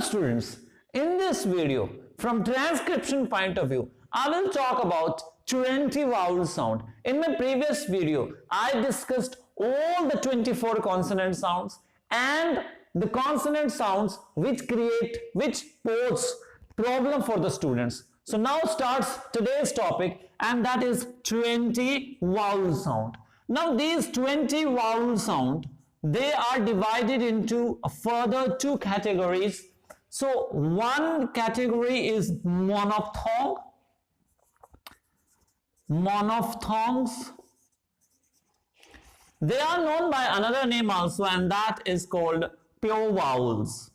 students, in this video, from transcription point of view, I will talk about 20 vowel sound. In my previous video, I discussed all the 24 consonant sounds and the consonant sounds which pose problem for the students. So now starts today's topic, and that is 20 vowel sound. Now these 20 vowel sound, they are divided into a further two categories. So one category is monophthong, monophthongs. They are known by another name also, and that is called pure vowels.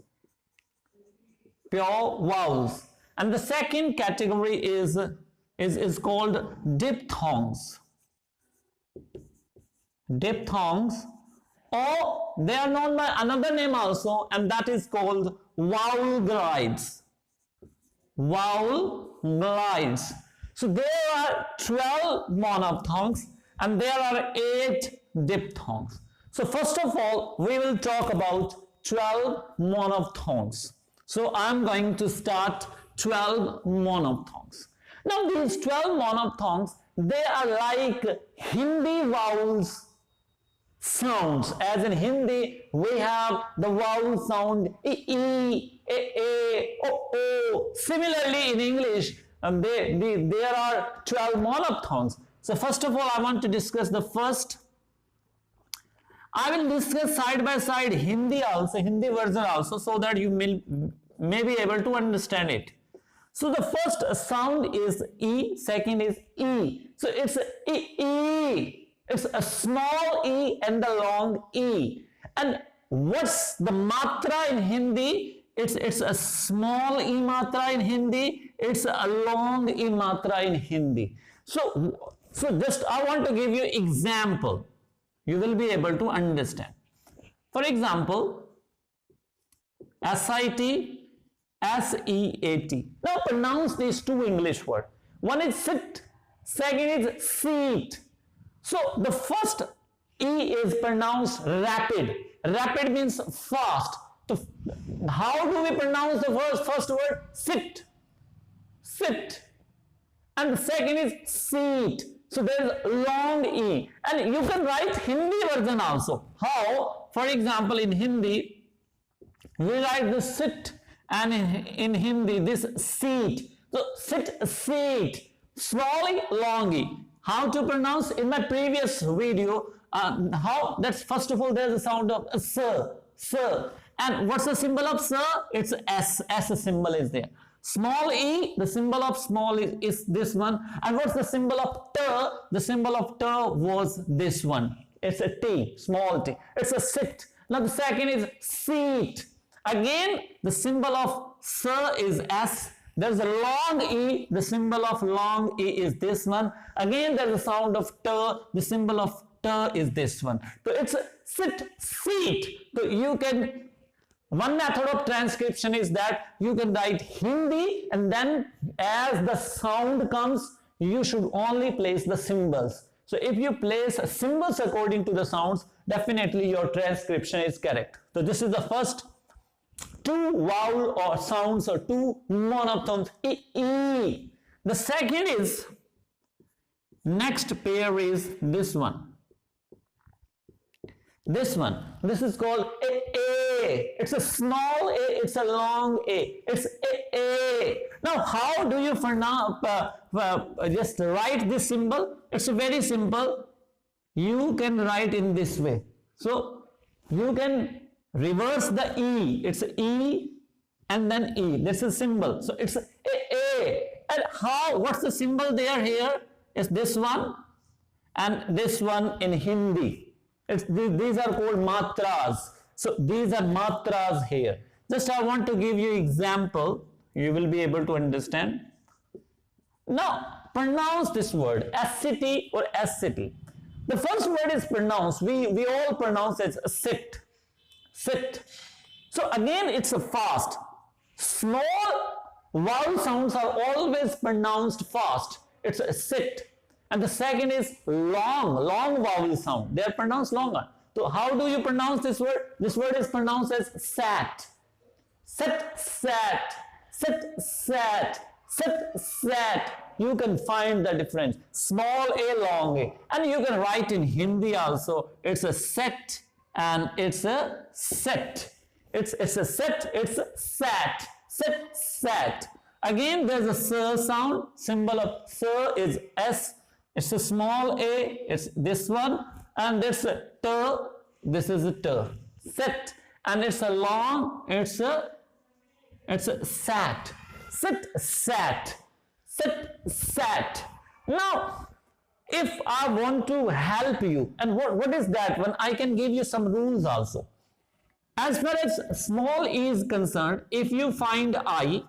Pure vowels. And the second category is called diphthongs. Diphthongs, or they are known by another name also, and that is called vowel glides. Vowel glides. So there are 12 monophthongs and there are 8 diphthongs. So first of all, we will talk about 12 monophthongs. So I'm going to start 12 monophthongs. Now these 12 monophthongs, they are like Hindi vowels sounds. As in Hindi, we have the vowel sound e, a, o. Similarly in English, there are 12 monophthongs. So first of all, I want to discuss the first. I will discuss side by side Hindi version also, so that you may be able to understand it. So the first sound is E, second is E. So it's E. It's a small e and the long e. And what's the matra in Hindi? It's a small e matra in Hindi. It's a long e matra in Hindi. So just I want to give you example. You will be able to understand. For example, S-I-T, S-E-A-T. Now pronounce these two English words. One is sit, second is seat. So the first E is pronounced rapid. Rapid means fast. So how do we pronounce the first word? Sit. Sit. And the second is seat. So there is long E. And you can write Hindi version also. How? For example, in Hindi, we write the sit, and in Hindi this seat. So sit, seat. Small E, long E. How to pronounce? In my previous video, that's first of all there's a sound of sir. And what's the symbol of sir? It's S symbol is there. Small e, the symbol of small is this one. And what's the symbol of t? The symbol of t was this one. It's a T, small t. It's a sit. Now the second is seat. Again, the symbol of sir is S. There's a long E, the symbol of long E is this one. Again, there's a sound of T, the symbol of T is this one. So it's a sit, seat. So you can, one method of transcription is that you can write Hindi, and then as the sound comes, you should only place the symbols. So if you place symbols according to the sounds, definitely your transcription is correct. So this is the first two vowel or sounds or two monophthongs, E. The second is, next pair is this one. This is called A. It's a small A, it's a long A. It's A. Now how do you pronounce, just write this symbol? It's very simple. You can write in this way. So you can reverse the E. It's E and then E. This is symbol. So it's A. And how? What's the symbol there here? Is this one and this one in Hindi. These are called matras. So these are matras here. Just I want to give you example. You will be able to understand. Now pronounce this word S-C-T or S-C-T. The first word is pronounced. We all pronounce it as sit. Sit. So again, it's a fast. Small vowel sounds are always pronounced fast. It's a sit. And the second is long vowel sound. They are pronounced longer. So how do you pronounce this word? This word is pronounced as sat. Sit, sat, sit, sat, sit, sat. You can find the difference. Small a, long a. And you can write in Hindi also. It's a set and it's a set. It's a set, it's sat. Sit, sat. Again, there's a sir sound. Symbol of sir is S. It's a small a. It's this one. And this a t. This is a t. Sit. And it's a long. It's a sat. Sit, sat. Sit, sat. Now, if I want to help you, and what is that? When I can give you some rules also. As far as small e is concerned, if you find I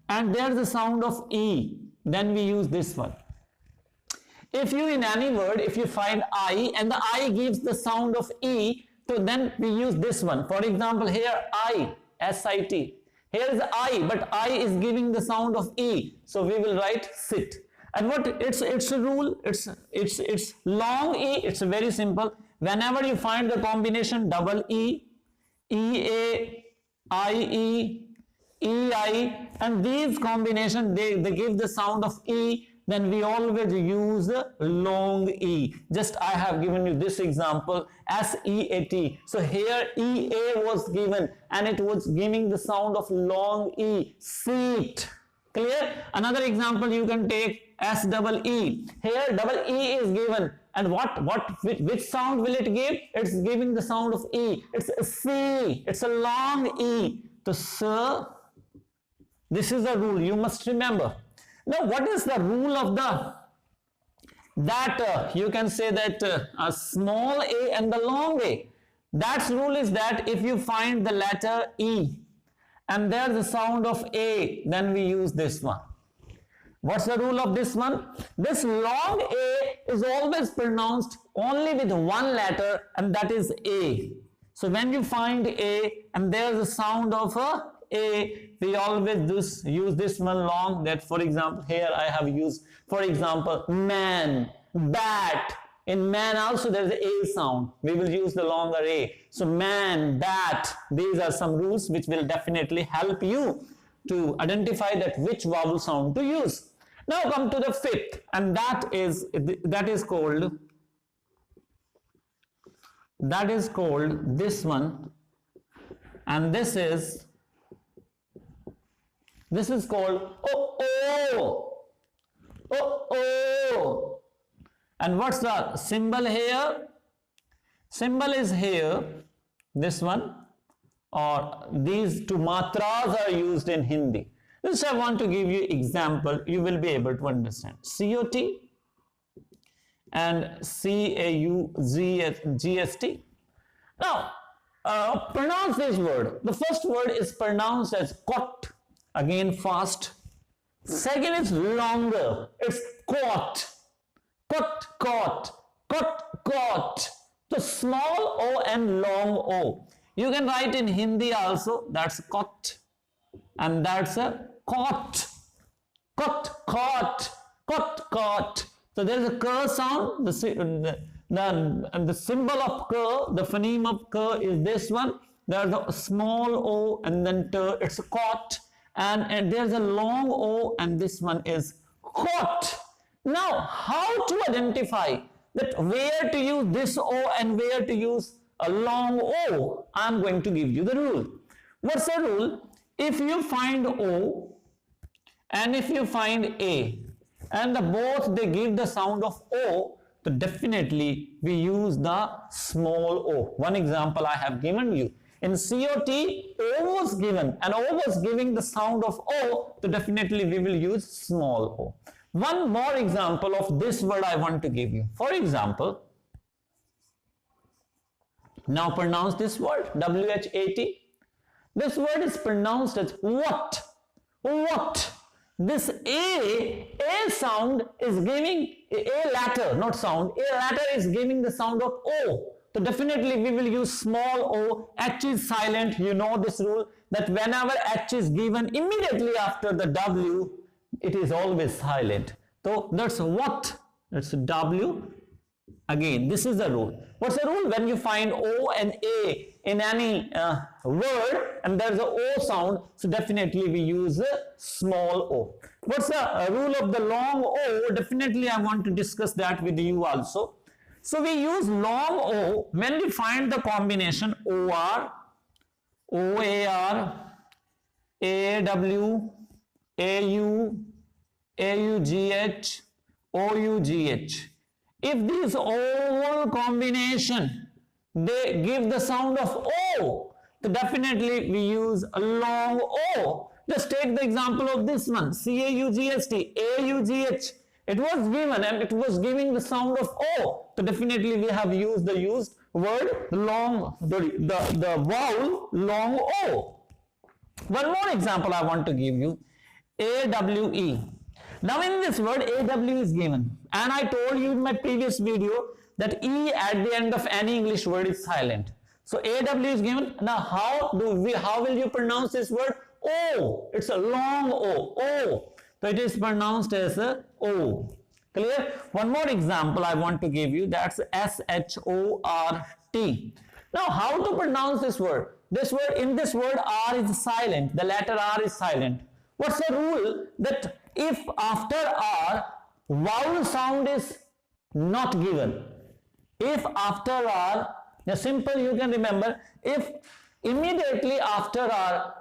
and there's a sound of e, then we use this one. If you in any word, if you find I and the I gives the sound of e, so then we use this one. For example, here I, S-I-T. Here is I, but I is giving the sound of e, so we will write sit. And what it's a rule. It's long e. It's very simple. Whenever you find the combination double e, e-a, I-e, e-i, and these combination they give the sound of e, then we always use long e. Just I have given you this example, S-E-A-T. So here E-A was given and it was giving the sound of long e, seat. Clear? Another example you can take S-double-E. Here double E is given and which sound will it give? It's giving the sound of E. It's a C. It's a long E. So sir, this is a rule you must remember. Now, what is the rule of you can say that a small a and the long a. That rule is that if you find the letter E and there's a sound of a, then we use this one. What's the rule of this one? This long a is always pronounced only with one letter and that is a. So when you find a and there's a sound of a, we always use this one long. That for example here I have used for example man, bat. In man also there is a sound. We will use the longer a. So man, bat. These are some rules which will definitely help you to identify that which vowel sound to use. Now come to the fifth, and that is called this one, and this is called oh. And what's the symbol here? Symbol is here, this one, or these two matras are used in Hindi. This I want to give you example, you will be able to understand. C-O-T and C-A-U-G-S-T. Now, pronounce this word. The first word is pronounced as cot, again fast. Second is longer, it's caught. Caught. So small o and long o. You can write in Hindi also, that's caught and that's a caught. So there is a k sound. The symbol of k, the phoneme of k is this one. There's a small o and then t, it's caught, and there's a long o and this one is caught. Now, how to identify that where to use this O and where to use a long O? I'm going to give you the rule. What's the rule? If you find O and if you find A and both they give the sound of O, so definitely we use the small o. One example I have given you. In COT, O was given and O was giving the sound of O, so definitely we will use small o. One more example of this word I want to give you. For example, now pronounce this word, W-H-A-T. This word is pronounced as what. What? This A sound is giving, A letter, not sound, A letter is giving the sound of O. So definitely we will use small o. H is silent. You know this rule that whenever H is given immediately after the W, it is always silent. So that's what. That's W. Again, this is the rule. What's the rule? When you find O and A in any word and there's a O sound, so definitely we use a small o. What's the rule of the long O? Definitely I want to discuss that with you also. So we use long O when we find the combination OR, OAR, AW, AU, AUGH, OUGH. If these all combination they give the sound of O, so definitely we use a long O. Just take the example of this one, CAUGST, AUGH. It was given and it was giving the sound of O. So definitely we have used the word long, the vowel long O. One more example I want to give you, AWE. Now in this word AW is given and I told you in my previous video that E at the end of any English word is silent. So AW is given. Now how will you pronounce this word? O. It's a long O. O. So it is pronounced as a O. Clear? One more example I want to give you, that's SHORT. Now how to pronounce this word? In this word R is silent. The letter R is silent. What's the rule? That if after R vowel sound is not given, if after R, the simple you can remember, if immediately after R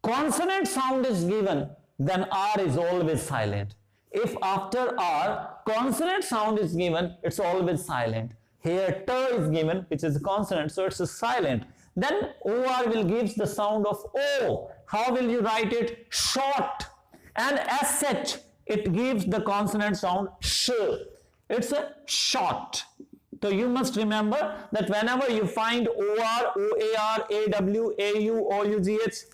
consonant sound is given, then R is always silent. If after R consonant sound is given, it's always silent. Here T is given, which is a consonant, so it's a silent. Then OR will give the sound of O. How will you write it? Short. And SH, it gives the consonant sound sh. It's a short. So you must remember that whenever you find OR, OAR, AW, AU, OUGH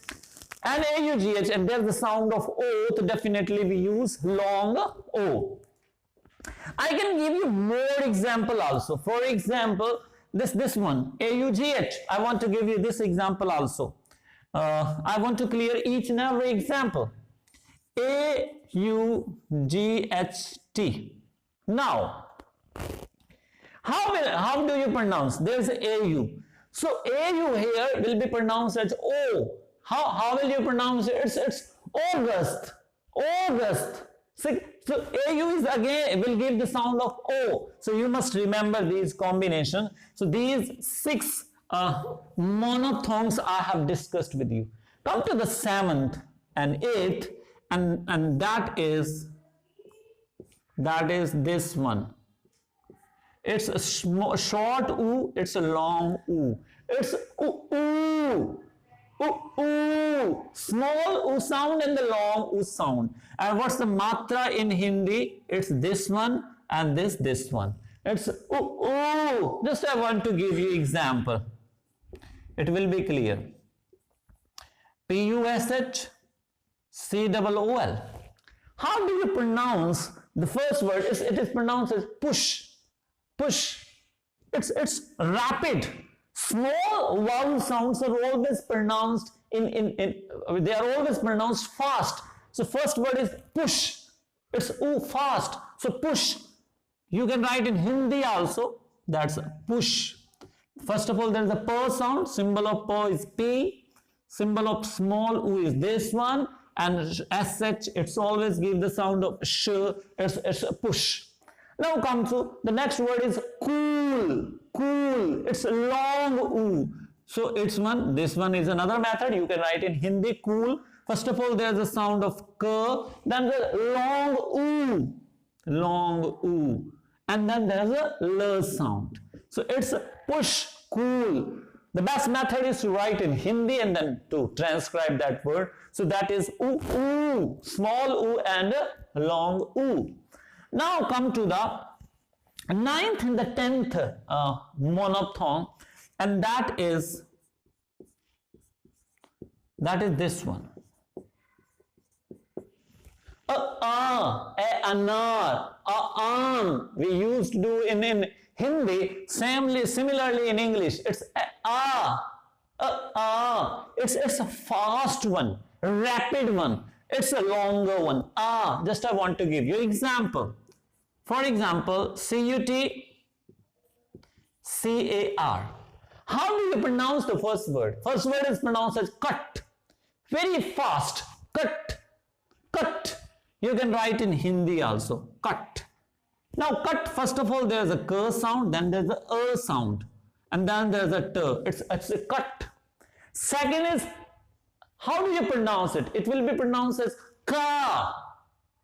and AUGH and there's the sound of O, so definitely we use long O. I can give you more example also. For example, this one, AUGH. I want to give you this example also. I want to clear each and every example. AUGHT. Now, how do you pronounce? There's AU. So AU here will be pronounced as O. How will you pronounce it? It's August. August. So AU is again will give the sound of O. So you must remember these combinations. So these 6 monophthongs I have discussed with you. Come to the 7th and 8th, and that is this one. It's a short U, it's a long U. It's U. Small U sound and the long U sound. And what's the matra in Hindi? It's this one and this one. It's Just I want to give you example. It will be clear. PUSH COOL. How do you pronounce the first word? It is pronounced as push. Push. It's rapid. Small vowel sounds are always pronounced they are always pronounced fast. So first word is push. It's fast. So push. You can write in Hindi also. That's push. First of all, there is a p sound. Symbol of p is P. Symbol of small u is this one. And SH, it's always give the sound of sh. It's a push. Now come to the next word is cool. Cool. It's a long U. So it's one. This one is another method. You can write in Hindi cool. First of all, there's a sound of k. Then the long U. Long U. And then there's a l sound. So it's a push, cool. The best method is to write in Hindi and then to transcribe that word. So that is U, small U and long U. Now come to the 9th and the 10th monophthong, and that is this one. Anar, we used to do in Hindi, similarly in English. It's it's a fast one, rapid one. It's a longer one. Just I want to give you example. For example, CUT, C-A-R. How do you pronounce the first word? First word is pronounced as cut. Very fast. Cut. Cut. You can write in Hindi also. Cut. Now cut, first of all, there's a k sound, then there's a sound, and then there's a t. It's a cut. Second is, how do you pronounce it? It will be pronounced as ka,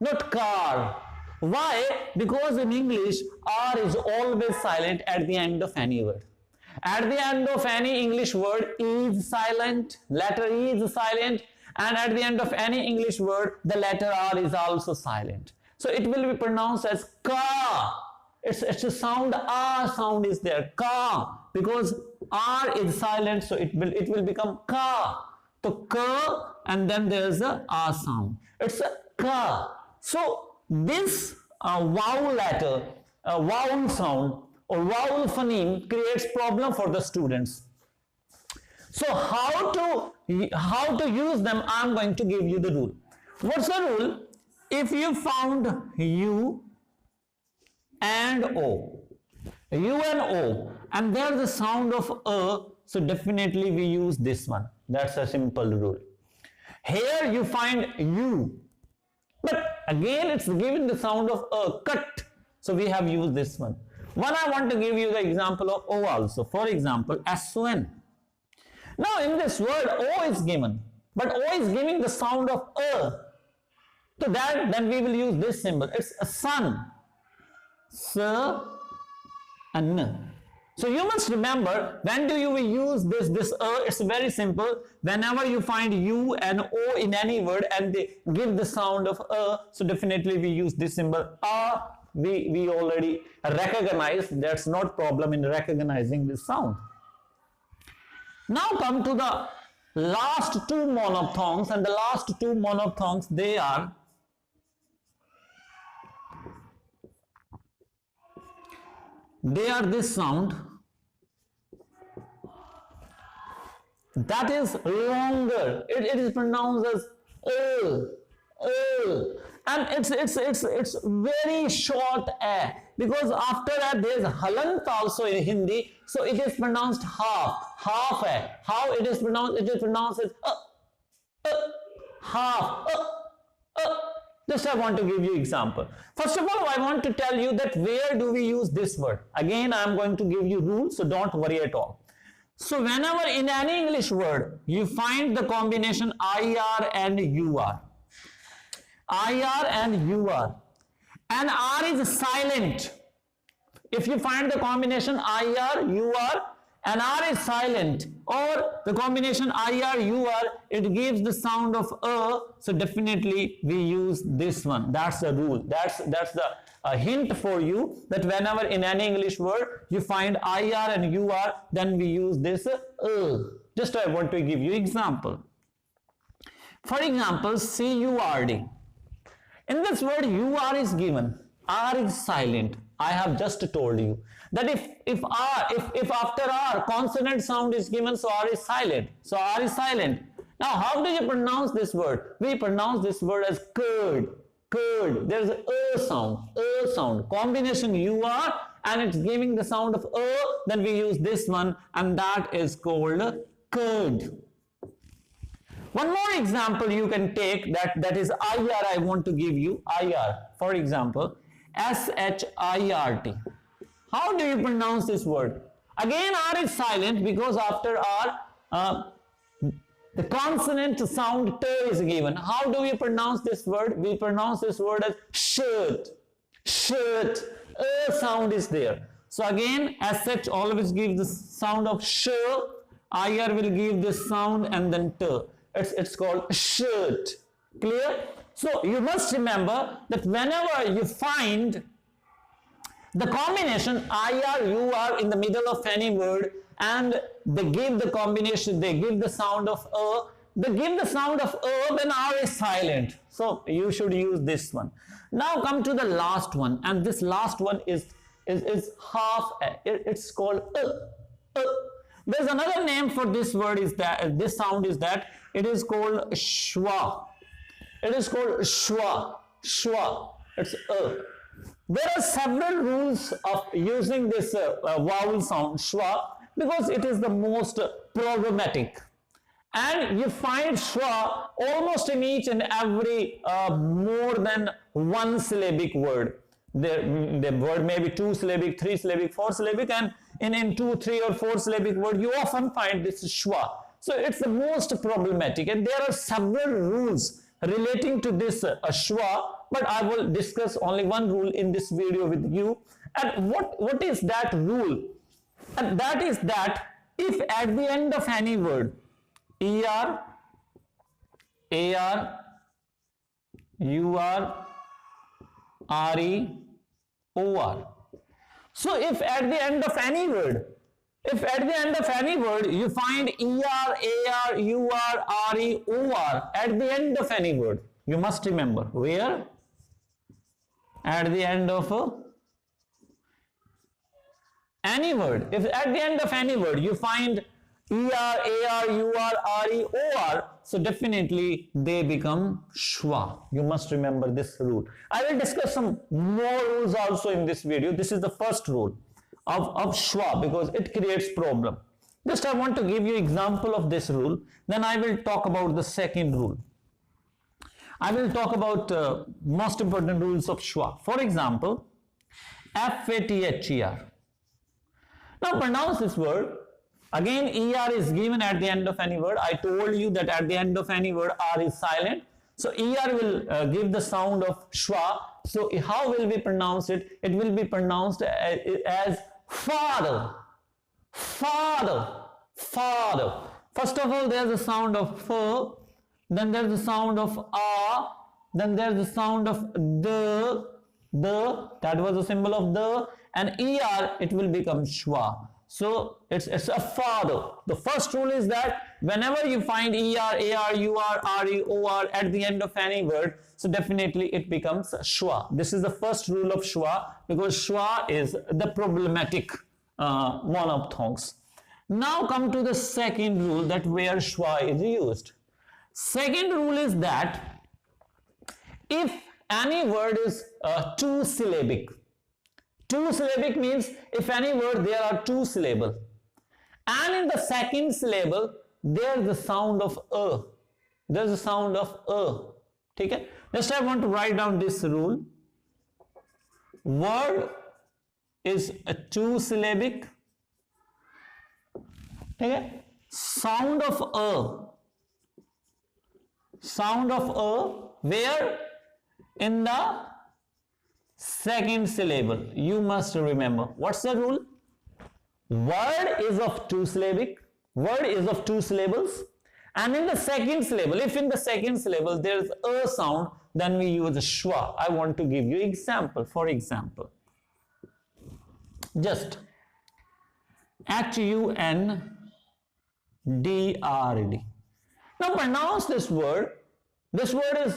not car. Why? Because in English, R is always silent at the end of any word. At the end of any English word, E is silent, letter E is silent, and at the end of any English word, the letter R is also silent. So it will be pronounced as ka. It's a sound, R sound is there, ka. Because R is silent, so it will become ka. So ka, and then there's a R sound. It's a ka. So this vowel letter, vowel sound or vowel phoneme creates problem for the students. So how to use them? I'm going to give you the rule. What's the rule? If you found U and O, and there's the sound of a, so definitely we use this one. That's a simple rule. Here you find U, but again it's given the sound of a, cut. So we have used this one. I want to give you the example of O also. For example, S-O-N. Now in this word, O is given, but O is giving the sound of a. So that, then we will use this symbol. It's a sun. S and N. So you must remember, when do you use this it's very simple. Whenever you find U and O in any word and they give the sound of a, so definitely we use this symbol. We already recognize, that's not problem in recognizing this sound. Now come to the last two monophthongs, and the last two monophthongs, they are this sound that is longer. It is pronounced as and it's very short a, because after that there is halant also in Hindi, so it is pronounced half a. How it is pronounced? It is pronounced as half. Just I want to give you example. First of all, I want to tell you that where do we use this word. Again, I am going to give you rules, so don't worry at all. So whenever in any English word you find the combination IR and UR, IR and UR, and R is silent. If you find the combination IR, UR, and R is silent, or the combination IR, UR, it gives the sound of a, so definitely we use this one. That's the rule. That's the hint for you, that whenever in any English word you find IR and UR, then we use this Just I want to give you example. For example, CURD. In this word, UR is given, R is silent. I have just told you that if after R consonant sound is given, so R is silent. So R is silent. Now how do you pronounce this word? We pronounce this word as curd. Curd. There is a sound. Combination UR, and it's giving the sound of a. Then we use this one, and that is called curd. One more example you can take, that is IR. I want to give you IR. For example, SHIRT. How do you pronounce this word? Again, R is silent, because after R, the consonant sound T is given. How do we pronounce this word? We pronounce this word as shirt. Shirt. A sound is there. So again, SH always gives the sound of sh. IR will give this sound, and then T. It's called shirt. Clear? So you must remember that whenever you find the combination IR, UR in the middle of any word, and they give the combination, they give the sound of a, they give the sound of a, then R is silent. So you should use this one. Now come to the last one, and this last one is half a. It's called a. There's another name for this word, is that this sound is that it is called schwa. It is called schwa. Schwa. It's a. There are several rules of using this vowel sound schwa because it is the most problematic. And you find schwa almost in each and every more than one syllabic word. The word may be two syllabic, three syllabic, four syllabic, and in two, three, or four syllabic word, you often find this schwa. So it's the most problematic, and there are several rules relating to this schwa, but I will discuss only one rule in this video with you. And what is that rule? And that is that if at the end of any word, er, ar, ur, re, or. So if at the end of any word, you find er, ar, ur, re, or at the end of any word, you must remember where? At the end of any word. If at the end of any word you find er, ar, ur, re, or, so definitely they become schwa. You must remember this rule. I will discuss some more rules also in this video. This is the first rule of schwa because it creates problem. Just I want to give you example of this rule. Then I will talk about the second rule. I will talk about most important rules of schwa. For example, father. Now pronounce this word. Again, er is given at the end of any word. I told you that at the end of any word, r is silent. So er will give the sound of schwa. So how will we pronounce it? It will be pronounced as father, father, father. First of all, there's the sound of f, then there's the sound of a, then there's the sound of the, that was the symbol of the, and er, it will become schwa. So it's a father. The first rule is that whenever you find er, ar, ur, re, or at the end of any word, so definitely it becomes schwa. This is the first rule of schwa because schwa is the problematic monophthongs. Now come to the second rule, that where schwa is used. Second rule is that if any word is two syllabic. Two syllabic means if any word there are two syllables, and in the second syllable there is the sound of a. There is a sound of a. Okay? Just I want to write down this rule. Word is a two syllabic. Okay? Sound of a. Sound of a where? In the second syllable. You must remember. What's the rule? Word is of two syllabic. Word is of two syllables. And in the second syllable, if in the second syllable there is a sound, then we use a schwa. I want to give you example. For example, just HUNDRD. Now pronounce this word. This word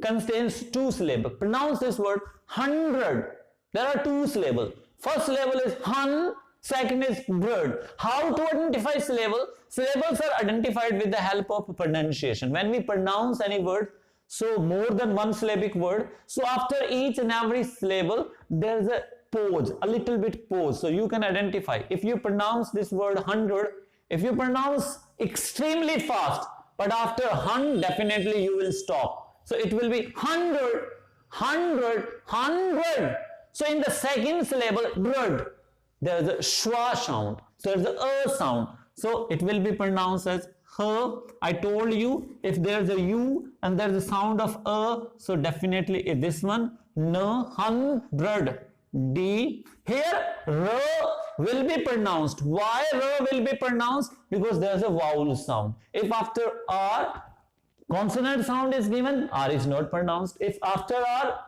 contains two syllables. Pronounce this word 100. There are two syllables. First syllable is hun, second is bird. How to identify syllable? Syllables are identified with the help of pronunciation. When we pronounce any word, so more than one syllabic word, so after each and every syllable, there is a pause, a little bit pause. So you can identify. If you pronounce this word 100, if you pronounce extremely fast, but after hun, definitely you will stop. So it will be 100, 100, 100. So in the second syllable, bird, there is a schwa sound. So there is a sound. So it will be pronounced as her. I told you if there is a u and there is a sound of a, so definitely this one, no, 100. D. Here, r will be pronounced. Why r will be pronounced? Because there is a vowel sound. If after r, consonant sound is given, r is not pronounced. If after r,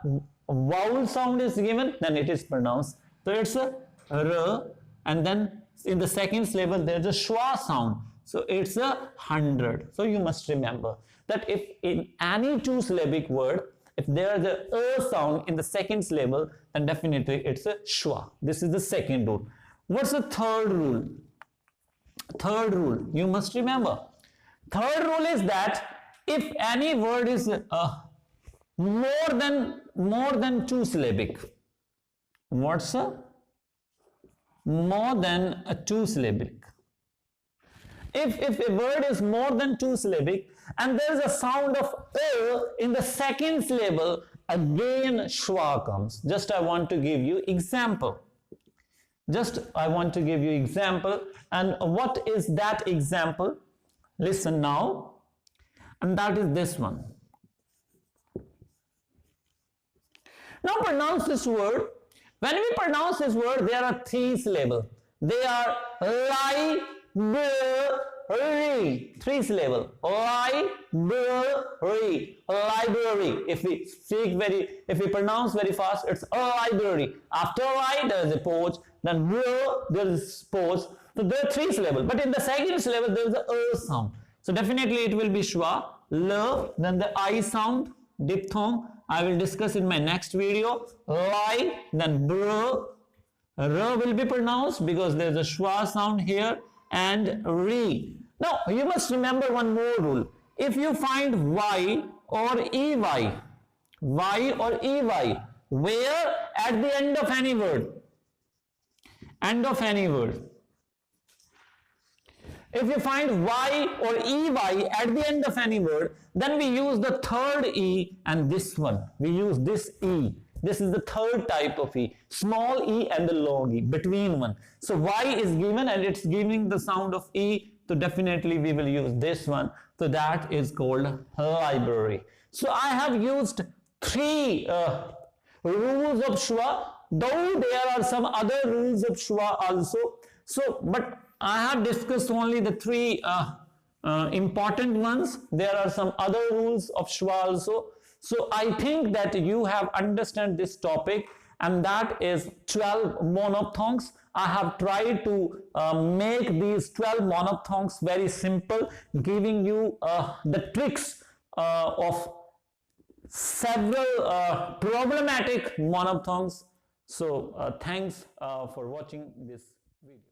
vowel sound is given, then it is pronounced. So it's a r, and then in the second syllable there is a schwa sound. So it's a 100. So you must remember that if in any two syllabic word, if there is a sound in the second syllable, then definitely it's a schwa. This is the second rule. What's the third rule? Third rule, you must remember. Third rule is that if any word is more than two syllabic, What's a more than a two syllabic? If a word is more than two syllabic and there is a sound of in the second syllable, again schwa comes. Just I want to give you example. And what is that example? Listen now. And that is this one. Now pronounce this word. When we pronounce this word, there are three syllables. They are library. Three syllables. Library. Library. If we pronounce very fast, it's a library. After li, there is a pause. Then there is pause. So there are three syllables. But in the second syllable, there is a sound. So definitely it will be schwa, l, then the I sound, diphthong. I will discuss in my next video. Li, then br. R will be pronounced because there is a schwa sound here, and re. Now you must remember one more rule. If you find y or ey, where at the end of any word, if you find y or ey at the end of any word, then we use the third e and this one. We use this e. This is the third type of e. Small e and the long e, between one. So y is given and it's giving the sound of e. So definitely we will use this one. So that is called library. So I have used three rules of schwa, though there are some other rules of schwa also. But I have discussed only the three important ones. There are some other rules of schwa also. So I think that you have understand this topic, and that is 12 monophthongs. I have tried to make these 12 monophthongs very simple, giving you the tricks of several problematic monophthongs. So thanks for watching this video.